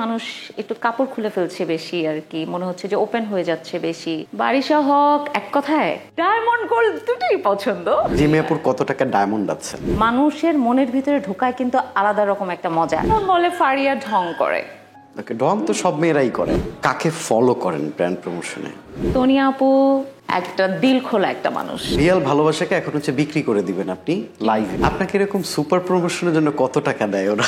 মানুষ একটু কাপড় খুলে ফেলছে বেশি আর কি, মনে হচ্ছে যে ওপেন হয়ে যাচ্ছে বেশি। বারিশা হক এক কথায় ডায়মন্ড গোল্ড দুটোই পছন্দ। জিমিয়াপুর কত টাকা ডায়মন্ড আছে? মানুষের মনের ভিতরে ঢোকায় কিন্তু আলাদা রকম একটা মজা। বলে ফারিয়া ঢং করে, ঢং তো সব মেয়েরাই করে। কাকে ফলো করেন ব্র্যান্ড প্রমোশনে? তনিয়া আপু একটা দিল খোলা একটা মানুষ। রিয়াল ভালোবাসাকে এখন হচ্ছে বিক্রি করে দিবেন আপনি লাইভে। আপনাকে এরকম সুপার প্রমোশনের জন্য কত টাকা দেয় ওরা?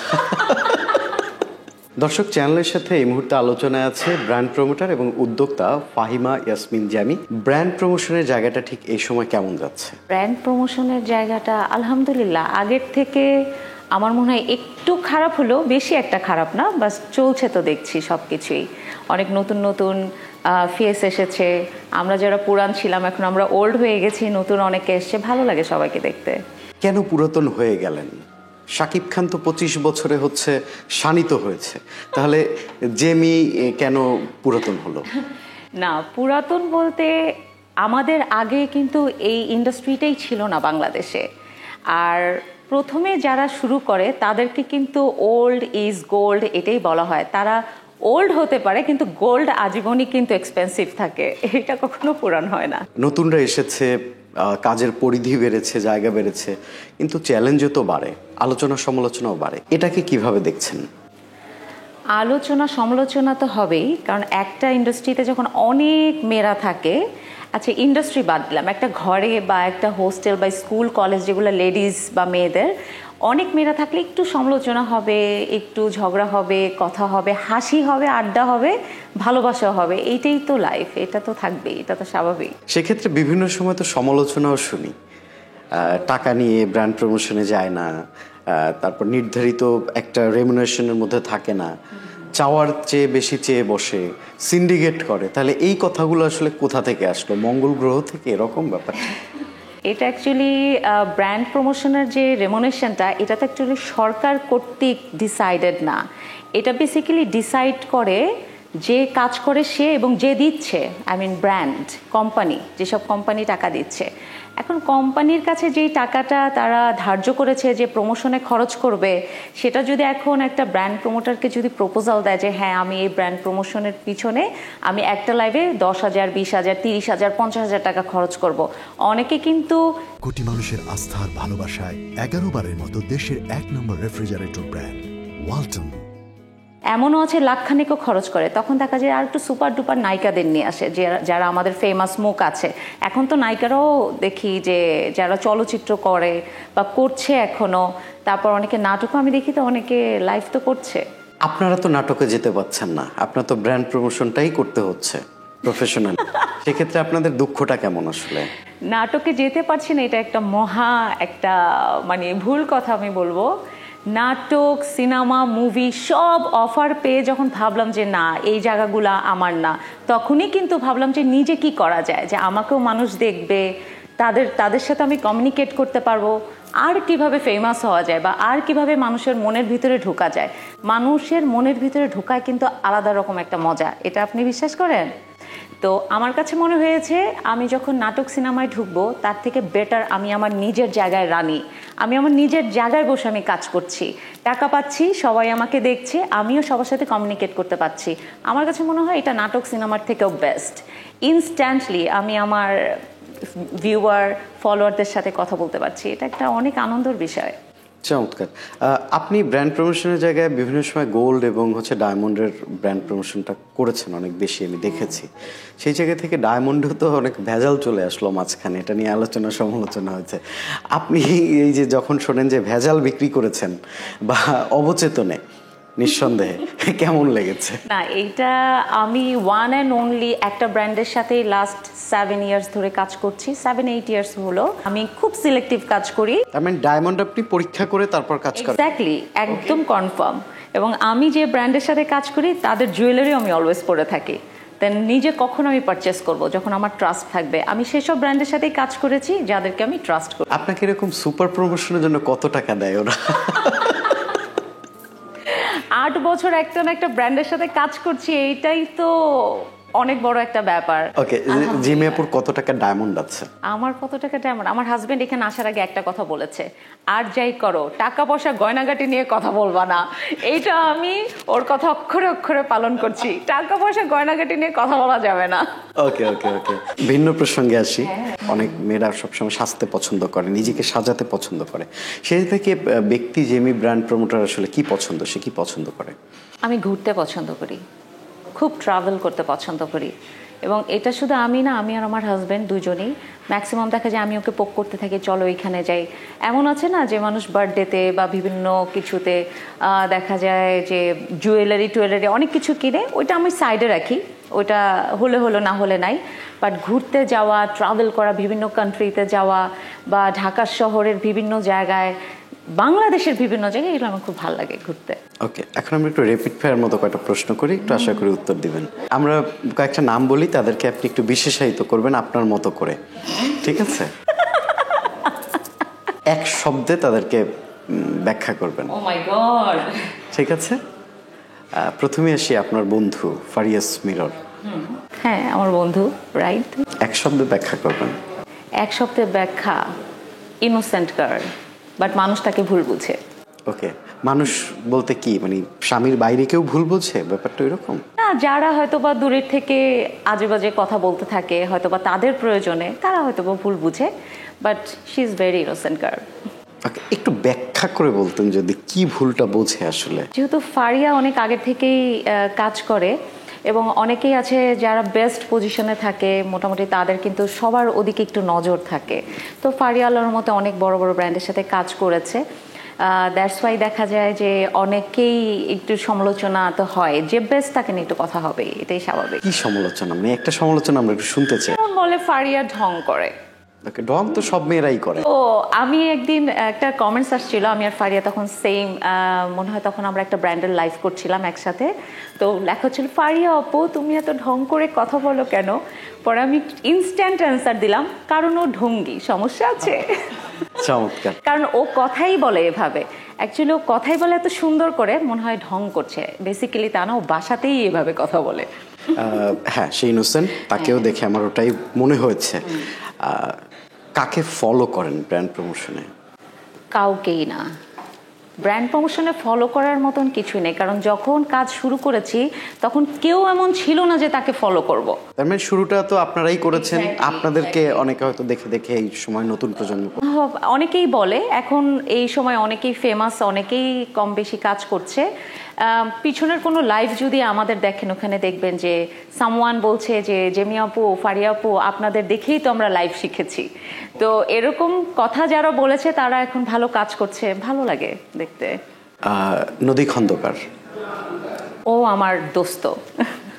দর্শক, চ্যানেলের সাথে এই মুহূর্তে আলোচনায় আছে ব্র্যান্ড প্রমোটার এবং উদ্যোক্তা ফাহিমা ইয়াসমিন জ্যামি। ব্র্যান্ড প্রমোশনের জায়গাটা ঠিক এই সময় কেমন যাচ্ছে? ব্র্যান্ড প্রমোশনের জায়গাটা আলহামদুলিল্লাহ আগের থেকে আমার মনে হয় একটু খারাপ হলো, বেশি একটা খারাপ না, বাস চলছে তো দেখছি সব কিছুই। অনেক নতুন নতুন ফেস এসেছে। আমরা যারা পুরান ছিলাম এখন আমরা ওল্ড হয়ে গেছি, নতুন অনেকে এসছে, ভালো লাগে সবাইকে দেখতে। কেন পুরাতন হয়ে গেলেন? শাকিব খান তো 25 বছরে হচ্ছে শানিত হয়েছে, তাহলে জেমি কেন পুরাতন হলো? না, পুরাতন বলতে আমাদের আগে কিন্তু এই ইন্ডাস্ট্রিটাই ছিল না বাংলাদেশে। আর প্রথমে যারা শুরু করে তাদেরকে কিন্তু ওল্ড ইজ গোল্ড এটাই বলা হয়। তারা ওল্ড হতে পারে কিন্তু গোল্ড আজীবনই কিন্তু এক্সপেন্সিভ থাকে, এটা কখনো পুরান হয় না। নতুনরা এসেছে, কাজের পরিধি বেড়েছে, জায়গা বেড়েছে, কিন্তু চ্যালেঞ্জও তো বাড়ে, আলোচনা সমালোচনাও বাড়ে। এটাকে কিভাবে দেখছেন? আলোচনা সমালোচনা তো হবেই, কারণ একটা ইন্ডাস্ট্রিতে যখন অনেক মেয়েরা থাকে, আচ্ছা ইন্ডাস্ট্রি বাদ দিলাম, একটা ঘরে বা একটা হোস্টেল বা স্কুল কলেজ যেগুলো লেডিস বা মেয়েদের, অনেক মেয়েরা থাকলে একটু সমালোচনা হবে, একটু ঝগড়া হবে, কথা হবে, হাসি হবে, আড্ডা হবে, ভালোবাসা হবে। এইটাই তো লাইফ, এটা তো থাকবেই, এটা তো স্বাভাবিক। সেক্ষেত্রে বিভিন্ন সময় তো সমালোচনাও শুনি, টাকা নিয়ে ব্র্যান্ড প্রমোশনে যায় না, তারপর নির্ধারিত একটা রেমুনারেশনের মধ্যে থাকে না, চাওয়ার চেয়ে বেশি চেয়ে বসে, সিন্ডিকেট করে। তাহলে এই কথাগুলো আসলে কোথা থেকে আসলো? মঙ্গল গ্রহ থেকে এরকম ব্যাপার? এটা অ্যাকচুয়ালি ব্র্যান্ড প্রমোশনের যে রেমুনেশনটা, এটা তো অ্যাকচুয়ালি সরকার কর্তৃক ডিসাইডেড না। এটা বেসিক্যালি ডিসাইড করে যে কাজ করে সে এবং যে দিচ্ছে, আই মিন ব্র্যান্ড কোম্পানি, যেসব কোম্পানি টাকা দিচ্ছে। এখন কোম্পানির কাছে যেই টাকাটা তারা ধার্য করেছে যে প্রমোশনে খরচ করবে, সেটা যদি এখন একটা ব্র্যান্ড প্রমোটারকে যদি প্রপোজাল দেয় যে হ্যাঁ আমি এই ব্র্যান্ড প্রমোশনের পিছনে আমি একটা লাইভে 10,000, 20,000, 30,000, 50,000 টাকা খরচ করব, অনেকে কিন্তু কোটি মানুষের আস্থার ভালোবাসায় 11 বারের মতো দেশের 1 নম্বর রেফ্রিজারেটর ব্র্যান্ড ওয়ালটন। এমনও আছে লাখখানিকও খরচ করে, তখন দেখা যায় আর একটু সুপার ডুপার নায়িকাদের নিয়ে আসে, যারা আমাদের ফেমাস মুখ আছে। এখন তো নায়িকারাও দেখি যে যারা চলচ্চিত্র করে বা করছে এখনো, তারপর অনেকে নাটকও আমি দেখি, তো অনেকে লাইভ তো করছে। আপনারা তো নাটকে যেতে পারছেন না, আপনার তো ব্র্যান্ড প্রমোশনটাই করতে হচ্ছে প্রফেশনাল। সেক্ষেত্রে আপনাদের দুঃখটা কেমন আসলে? নাটকে যেতে পারছি না, এটা একটা মহা একটা মানে ভুল কথা আমি বলবো। নাটক, সিনেমা, মুভি সব অফার পেয়ে যখন ভাবলাম যে না এই জায়গাগুলো আমার না, তখনই কিন্তু ভাবলাম যে নিজে কি করা যায়, যে আমাকেও মানুষ দেখবে, তাদের সাথে আমি কমিউনিকেট করতে পারবো, আর কিভাবে ফেমাস হওয়া যায় বা আর কিভাবে মানুষের মনের ভিতরে ঢোকা যায়। মানুষের মনের ভিতরে ঢোকায় কিন্তু আলাদা রকম একটা মজা, এটা আপনি বিশ্বাস করেন? তো আমার কাছে মনে হয়েছে আমি যখন নাটক সিনেমায় ঢুকবো, তার থেকে বেটার আমি আমার নিজের জায়গায় রানি, আমি আমার নিজের জায়গায় বসে আমি কাজ করছি, টাকা পাচ্ছি, সবাই আমাকে দেখছে, আমিও সবার সাথে কমিউনিকেট করতে পারছি। আমার কাছে মনে হয় এটা নাটক সিনেমার থেকেও বেস্ট। ইনস্ট্যান্টলি আমি আমার ভিউয়ার, ফলোয়ারদের সাথে কথা বলতে পারছি, এটা একটা অনেক আনন্দের বিষয়। চমৎকার। আপনি ব্র্যান্ড প্রমোশনের জায়গায় বিভিন্ন সময় গোল্ড এবং হচ্ছে ডায়মন্ডের ব্র্যান্ড প্রমোশনটা করেছেন অনেক বেশি, আমি দেখেছি। সেই জায়গা থেকে ডায়মন্ডেও তো অনেক ভেজাল চলে আসলো মাঝখানে, এটা নিয়ে আলোচনা সমালোচনা হয়েছে। আপনি এই যে যখন শোনেন যে ভেজাল বিক্রি করেছেন বা অবচেতনে, নিঃসন্দেহে কেমন লেগেছে? না, এইটা আমি ওয়ান অ্যান্ড অনলি একটা ব্র্যান্ডের সাথে লাস্ট 7 ইয়ার্স ধরে কাজ করছি, 7-8 ইয়ার্স হলো। আমি খুব সিলেক্টিভ কাজ করি। আই মিন ডায়মন্ড আপনি পরীক্ষা করে তারপর কাজ করেন? এক্স্যাক্টলি, একদম কনফার্ম। এবং আমি যে ব্র্যান্ডের সাথে কাজ করি তাদের জুয়েলারি আমি অলওয়েজ পরে থাকি। দেন নিজে কখন আমি পারচেস করব, যখন আমার ট্রাস্ট থাকবে। আমি সেসব ব্র্যান্ডের সাথেই কাজ করেছি যাদেরকে আমি ট্রাস্ট করি। আপনাকে এরকম সুপার প্রমোশনের জন্য কত টাকা দেয় ওরা? 8 বছর একটা না একটা ব্র্যান্ডের সাথে কাজ করছি, এইটাই তো অনেক বড় একটা ব্যাপার। ওকে, জিমি আপুর কত টাকা ডায়মন্ড আছে? আমার কত টাকা ডায়মন্ড, আমার হাজবেন্ড এখানে আসার আগে একটা কথা বলেছে, আর যাই করো টাকা পয়সা গয়নাগাটি নিয়ে কথা বলবা না। এইটা আমি ওর কথা অক্ষরে অক্ষরে পালন করছি, টাকা পয়সা গয়নাগাটি নিয়ে কথা বলা যাবে না। ওকে ওকে ওকে, ভিন্ন প্রসঙ্গে আসি। অনেক মেয়েরা সবসময় সাজতে পছন্দ করে, নিজেকে সাজাতে পছন্দ করে। সেই থেকে ব্যক্তি জেমি ব্র্যান্ড প্রমোটার আসলে কি পছন্দ, সে কি পছন্দ করে? আমি ঘুরতে পছন্দ করি, খুব ট্রাভেল করতে পছন্দ করি, এবং এটা শুধু আমি না, আমি আর আমার হাজব্যান্ড দুজনেই। ম্যাক্সিমাম দেখা যায় আমি ওকে পোক করতে থাকি, চলো এইখানে যাই। এমন আছে না যে মানুষ বার্থডেতে বা বিভিন্ন কিছুতে দেখা যায় যে জুয়েলারি টুয়েলারি অনেক কিছু কিনে, ওইটা আমি সাইডে রাখি, ওইটা হলে হলো না হলে নাই। বাট ঘুরতে যাওয়া, ট্রাভেল করা, বিভিন্ন কান্ট্রিতে যাওয়া বা ঢাকা শহরের বিভিন্ন জায়গায়, বাংলাদেশের বিভিন্ন জায়গায়, এগুলো আমার খুব ভালো লাগে ঘুরতে। ওকে, এখন আমরা একটু র্যাপিড ফায়ার মতো কয়েকটা প্রশ্ন করি, একটু আশা করি উত্তর দিবেন। আমরা কয়েকটা নাম বলি, তাদেরকে আপনি একটু বিশেষায়িত করবেন আপনার মতো করে, ঠিক আছে? এক শব্দে তাদেরকে ব্যাখ্যা করবেন। ও মাই গড, ঠিক আছে। প্রথমে আসি আপনার বন্ধু ফারিয়াস মিরর। হ্যাঁ আমার বন্ধু, রাইট। এক শব্দে ব্যাখ্যা করবেন। এক শব্দে ব্যাখ্যা, ইনোসেন্ট গার্ল, বাট মানুষ তাকে ভুল বুঝে। ওকে, মানুষ বলতে কি মানে স্বামীর বাইরে কেউ ভুল বোঝে, ব্যাপারটা এরকম? না, যারা হয়তোবা দূরের থেকে আজে বাজে কথা বলতে থাকে হয়তোবা তাদের প্রয়োজনে, তারা হয়তোবা ভুল বুঝে, but she is very innocent girl. Okay, একটু ব্যাখ্যা করে বলতেন যদি, কি ভুলটা বোঝে আসলে? যেহেতু ফারিয়া অনেক আগে থেকেই কাজ করে এবং অনেকেই আছে যারা বেস্ট পজিশনে থাকে, মোটামুটি তাদের কিন্তু সবার ওদিকে একটু নজর থাকে। তো ফারিয়া আল্লাহর মতো অনেক বড় বড় ব্র্যান্ডের সাথে কাজ করেছে, দ্যাটস ওয়াই দেখা যায় যে অনেকেই একটু সমালোচনা তো হয়, যে বেস্ট তাকে নিয়ে একটু কথা হবে, এটাই স্বাভাবিক। কি সমালোচনা? মানে একটা সমালোচনা আমরা একটু শুনতে চাই। যেমন বলে ফারিয়া ঢং করে। ওকে, ঢং তো সব মেয়েরাই করে। ও আমি একদিন একটা কমেন্টস আসছিল, আমি আর ফারিয়া তখন সেম, মনে হয় তখন আমরা একটা ব্র্যান্ডের লাইভ করছিলাম একসাথে। তো লেখা হচ্ছিল, ফারিয়া আপু তুমি এত ঢং করে কথা বলো কেন? পরে আমি ইনস্ট্যান্ট অ্যান্সার দিলাম, কারণ ও ঢঙ্গি, সমস্যা আছে। চমৎকার। কারণ ও কথাই বলে এভাবে, অ্যাকচুয়ালি ও কথাই বলে এত সুন্দর করে, মনে হয় ঢং করছে, বেসিক্যালি তা না, ও বাসাতেই এভাবে কথা বলে। হ্যাঁ, সে ইনোসেন্ট, তাকেও দেখে আমার ওটাই মনে হয়েছে। কাকে ফলো করেন ব্র্যান্ড প্রমোশনে? কাউকেই না, ব্র্যান্ড প্রমোশনে ফলো করার মতন কিছুই নেই, কারণ যখন কাজ শুরু করেছি তখন কেউ এমন ছিল না যে তাকে ফলো করব। তার মানে শুরুটা তো আপনারাই করেছেন, আপনাদেরকে অনেকে হয়তো দেখে দেখে এই সময় নতুন প্রজন্ম। অনেকেই বলে এখন এই সময় অনেকেই ফেমাস, অনেকেই কম বেশি কাজ করছে। পিছনের কোনো লাইভ যদি আমাদের দেখেন, ওখানে দেখবেন যে সামওয়ান বলছে যে জেমি আপু, ফারিয়া আপু আপনাদের দেখেই তো আমরা লাইভ শিখেছি। তো এরকম কথা যারা বলেছে তারা এখন ভালো কাজ করছে, ভালো লাগে দেখতে। নদী খন্দকার, ও আমার দোস্ত,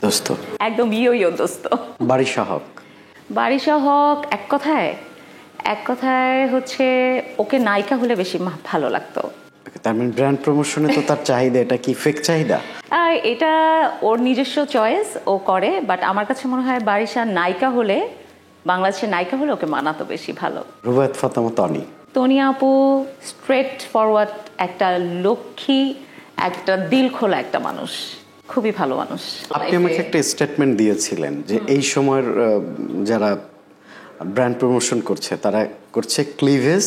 দোস্ত, একদম ইয়ো দোস্ত। বারিশা হক, বারিশা হক এক কথায় হচ্ছে ওকে নায়িকা হলে বেশি ভালো লাগতো। তার মানে ব্র্যান্ড প্রমোশনে তো তার চাহিদা, এটা কি ফেক চাহিদা? এটা ওর নিজস্ব চয়েস, ও করে, বাট আমার কাছে মনে হয় বারিশা নায়িকা হলে, বাংলাদেশের নায়িকা হলে ওকে মানাতো বেশি ভালো। রুবায়েত ফাতেমা তনি, তনি আপু স্ট্রেট ফরওয়ার্ড, একটা লক্ষ্মী, একটা দিল খোলা একটা মানুষ, খুবই ভালো মানুষ। আপনি আমাকে একটা স্টেটমেন্ট দিয়েছিলেন যে এই সময়ের যারা ব্র্যান্ড প্রমোশন করছে তারা করছে ক্লিভেজ,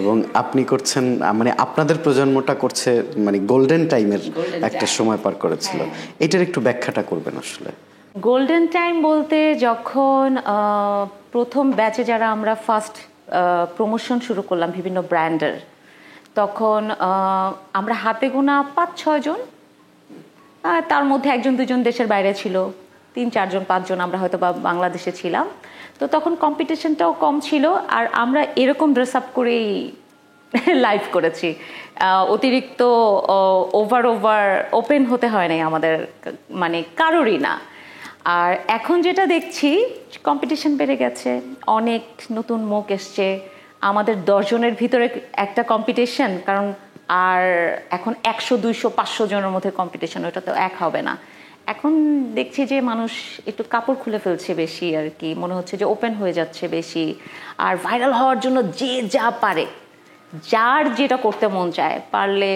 এবং আপনি করছেন মানে আপনাদের প্রজন্মটা করছে মানে গোল্ডেন টাইমের একটা সময় পার করেছিল। এটার একটু ব্যাখ্যাটা করবেন আসলে। গোল্ডেন টাইম বলতে যখন প্রথম ব্যাচে যারা আমরা ফার্স্ট প্রমোশন শুরু করলাম বিভিন্ন ব্র্যান্ডের, তখন আমরা হাতে গোনা 5-6 জন, তার মধ্যে 1-2 জন দেশের বাইরে ছিল, 3-4 জন 5 জন আমরা হয়তো বা বাংলাদেশে ছিলাম। তো তখন কম্পিটিশনটাও কম ছিল, আর আমরা এরকম ড্রেস আপ করেই লাইভ করেছি, অতিরিক্ত ওভার ওপেন হতে হয় নাই আমাদের, মানে কারোরই না। আর এখন যেটা দেখছি, কম্পিটিশন বেড়ে গেছে, অনেক নতুন মুখ এসছে, আমাদের 10 জনের ভিতরে একটা কম্পিটিশন, কারণ আর এখন 100, 200, 500 জনের মধ্যে কম্পিটিশন, ওটা তো এক হবে না। এখন দেখছি যে মানুষ একটু কাপড় খুলে ফেলছে বেশি, আর কি মনে হচ্ছে যে ওপেন হয়ে যাচ্ছে বেশি, আর ভাইরাল হওয়ার জন্য যে যা পারে, যার যেটা করতে মন চায়, পারলে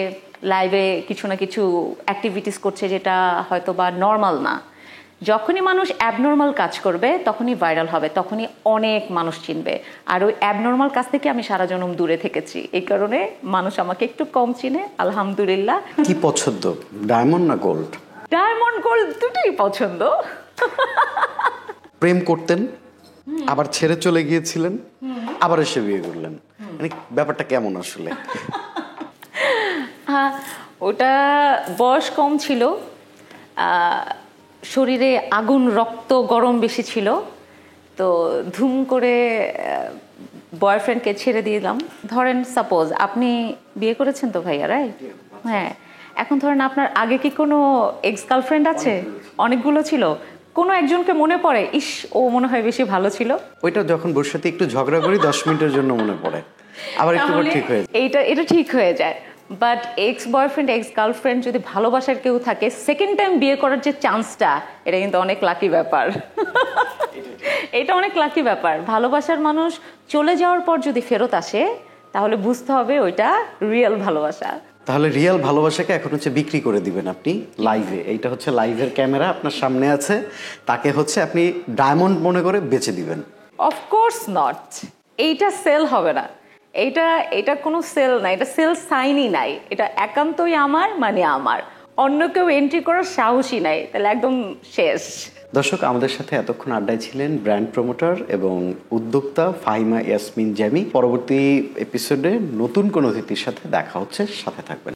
লাইভে কিছু না কিছু অ্যাক্টিভিটিস করছে যেটা হয়তো বা নর্মাল না, যখনই মানুষ অ্যাবনর্মাল কাজ করবে তখনই ভাইরাল হবে, তখনই অনেক মানুষ চিনবে। আর ওই অ্যাবনর্মাল কাজ থেকে আমি সারা জনম দূরে থেকেছি, এই কারণে মানুষ আমাকে একটু কম চিনে, আলহামদুলিল্লাহ। কি পছন্দ, ডায়মন্ড না গোল্ড? ডায়মন্ড গোল্ড দুটোই পছন্দ। প্রেম করতেন, আবার ছেড়ে চলে গিয়েছিলেন, আবার এসে বিয়ে করলেন, মানে ব্যাপারটা কেমন আসলে? হ্যাঁ, ওটা বয়স কম ছিল, শরীরে আগুন রক্ত গরম বেশি ছিল, তো ধুম করে বয়ফ্রেন্ডকে ছেড়ে দিলাম। ধরেন সাপোজ আপনি বিয়ে করেছেন তো ভাইয়া, রাইট? হ্যাঁ, এখন ধরেন আপনার আগে কি কোনো এক্স গার্লফ্রেন্ড আছে? অনেকগুলো ছিল, কোনো একজনকে মনে পড়ে, ইস ও মনে হয় বেশি ভালো ছিল? ওইটা যখন বসে সাথে একটু ঝগড়া করি 10 মিনিটের জন্য মনে পড়ে, আবার একটু পর ঠিক হয়ে যায়। এটা ঠিক হয়ে যায়। But ex boyfriend ex girlfriend যদি ভালোবাসার কেউ থাকে, সেকেন্ড টাইম বিয়ে করার যে চান্সটা, এটা কিন্তু অনেক লাকি ব্যাপার। এটা অনেক লাকি ব্যাপার। ভালোবাসার মানুষ চলে যাওয়ার পর যদি ফেরত আসে, তাহলে বুঝতে হবে ওইটা রিয়েল ভালোবাসা। তাহলে রিয়েল ভালোবাসাকে এখন হচ্ছে বিক্রি করে দিবেন আপনি লাইভে। এইটা হচ্ছে লাইভের ক্যামেরা আপনার সামনে আছে, তাকে হচ্ছে আপনি ডায়মন্ড মনে করে বেচে দিবেন। অফকোর্স নট, এইটা সেল হবে না। এটা কোনো সেল নাই, এটা সেল সাইনই নাই। এটা একান্তই আমার, মানে আমার, অন্য কেউ এন্ট্রি করার সাহসই নাই, তাহলে একদম শেষ। দর্শক, আমাদের সাথে এতক্ষণ আড্ডায় ছিলেন ব্র্যান্ড প্রমোটার এবং উদ্যোক্তা ফাহিমা ইয়াসমিন জ্যামি। পরবর্তী এপিসোডে নতুন কোনো অতিথির সাথে দেখা হচ্ছে, সাথে থাকবেন।